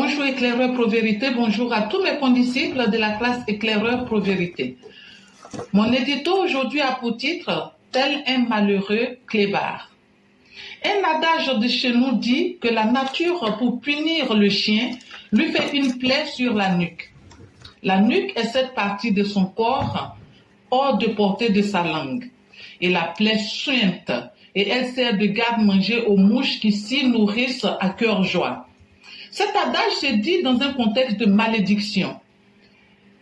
Bonjour éclaireur Pro-Vérité, bonjour à tous mes condisciples de la classe éclaireur Pro-Vérité. Mon édito aujourd'hui a pour titre « Tel un malheureux clébard ». Un adage de chez nous dit que la nature, pour punir le chien, lui fait une plaie sur la nuque. La nuque est cette partie de son corps hors de portée de sa langue. Et la plaie suinte, et elle sert de garde-manger aux mouches qui s'y nourrissent à cœur joie. Cet adage se dit dans un contexte de malédiction.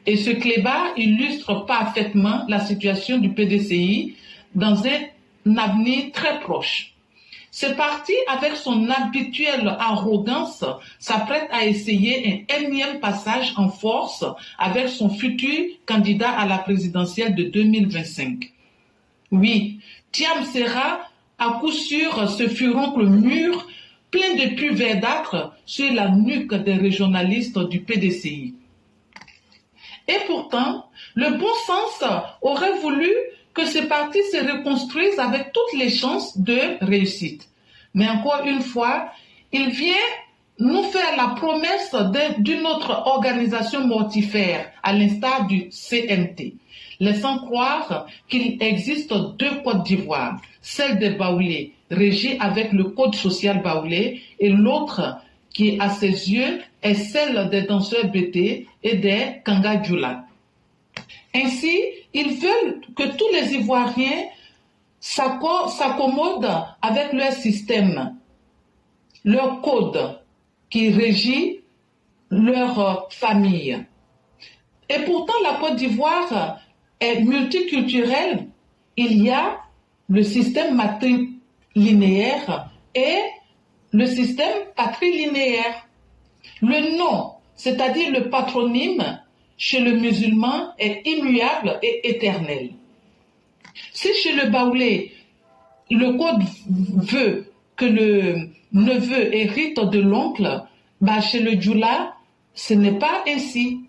Et ce clébard illustre parfaitement la situation du PDCI dans un avenir très proche. Ce parti, avec son habituelle arrogance, s'apprête à essayer un énième passage en force avec son futur candidat à la présidentielle de 2025. Oui, Thiam Serra, à coup sûr, ce furoncle mûr, plein de pus verdâtres sur la nuque des régionalistes du PDCI. Et pourtant, le bon sens aurait voulu que ce parti se reconstruise avec toutes les chances de réussite. Mais encore une fois, il vient nous faire la promesse d'une autre organisation mortifère, à l'instar du CNT, laissant croire qu'il existe deux Côtes d'Ivoire, celle des Baoulés, régie avec le Code social baoulé, et l'autre qui, à ses yeux, est celle des danseurs BT et des Kangadjoula. Ainsi, ils veulent que tous les Ivoiriens s'accommodent avec leur système, leur code qui régit leur famille. Et pourtant, la Côte d'Ivoire est multiculturelle. Il y a le système matrilinéaire et le système patrilinéaire. Le nom, c'est-à-dire le patronyme, chez le musulman est immuable et éternel. Si chez le Baoulé, le code veut que le neveu hérite de l'oncle, chez le Djoula, ce n'est pas ainsi.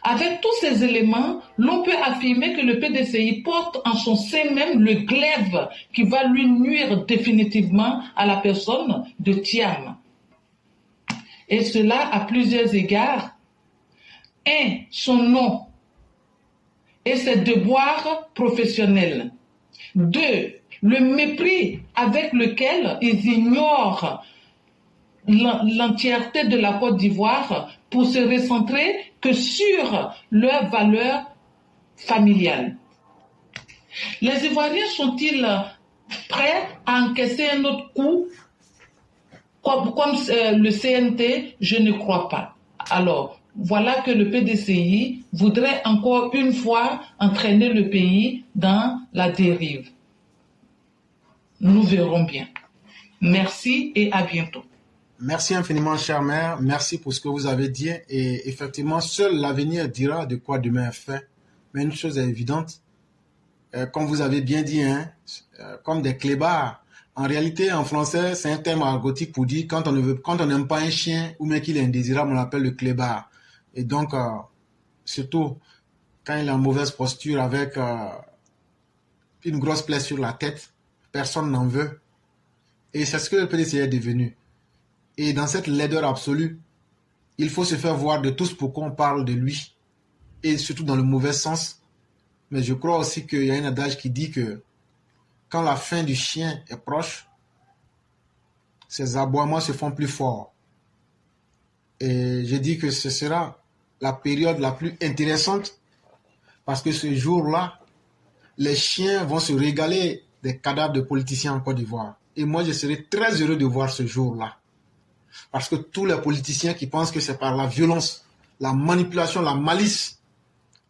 Avec tous ces éléments, l'on peut affirmer que le PDCI porte en son sein même le glaive qui va lui nuire définitivement à la personne de Thiam. Et cela à plusieurs égards. 1. Son nom et ses devoirs professionnels. 2. Le mépris avec lequel ils ignorent l'entièreté de la Côte d'Ivoire pour se recentrer que sur leurs valeurs familiales. Les Ivoiriens sont-ils prêts à encaisser un autre coup comme le CNT? Je ne crois pas. Alors, voilà que le PDCI voudrait encore une fois entraîner le pays dans la dérive. Nous verrons bien. Merci et à bientôt. Merci infiniment, chère mère. Merci pour ce que vous avez dit. Et effectivement, seul l'avenir dira de quoi demain est fait. Mais une chose est évidente, comme vous avez bien dit, comme des clébards. En réalité, en français, c'est un terme argotique pour dire quand on n'aime pas un chien ou même qu'il est indésirable, on l'appelle le clébard. Et donc, surtout quand il est en mauvaise posture avec une grosse plaie sur la tête, personne n'en veut. Et c'est ce que le PDCI est devenu. Et dans cette laideur absolue, il faut se faire voir de tous pourquoi on parle de lui. Et surtout dans le mauvais sens. Mais je crois aussi qu'il y a un adage qui dit que quand la fin du chien est proche, ses aboiements se font plus forts. Et je dis que ce sera la période la plus intéressante parce que ce jour-là, les chiens vont se régaler des cadavres de politiciens en Côte d'Ivoire. Et moi, je serai très heureux de voir ce jour-là. Parce que tous les politiciens qui pensent que c'est par la violence, la manipulation, la malice,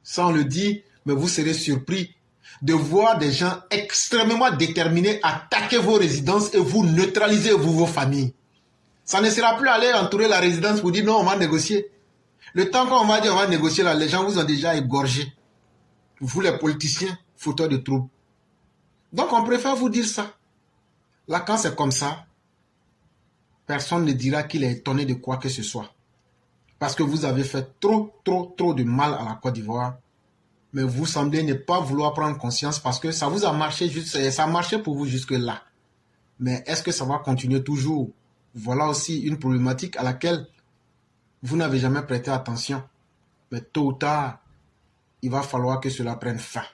ça on le dit, mais vous serez surpris de voir des gens extrêmement déterminés attaquer vos résidences et vous neutraliser vos familles. Ça ne sera plus aller entourer la résidence pour dire non, on va négocier. Le temps qu'on va dire on va négocier là, les gens vous ont déjà égorgé. Vous les politiciens, fauteurs de troubles. Donc on préfère vous dire ça. Là quand c'est comme ça, personne ne dira qu'il est étonné de quoi que ce soit. Parce que vous avez fait trop de mal à la Côte d'Ivoire. Mais vous semblez ne pas vouloir prendre conscience parce que ça vous a marché, ça a marché pour vous jusque-là. Mais est-ce que ça va continuer toujours? Voilà aussi une problématique à laquelle vous n'avez jamais prêté attention. Mais tôt ou tard, il va falloir que cela prenne fin.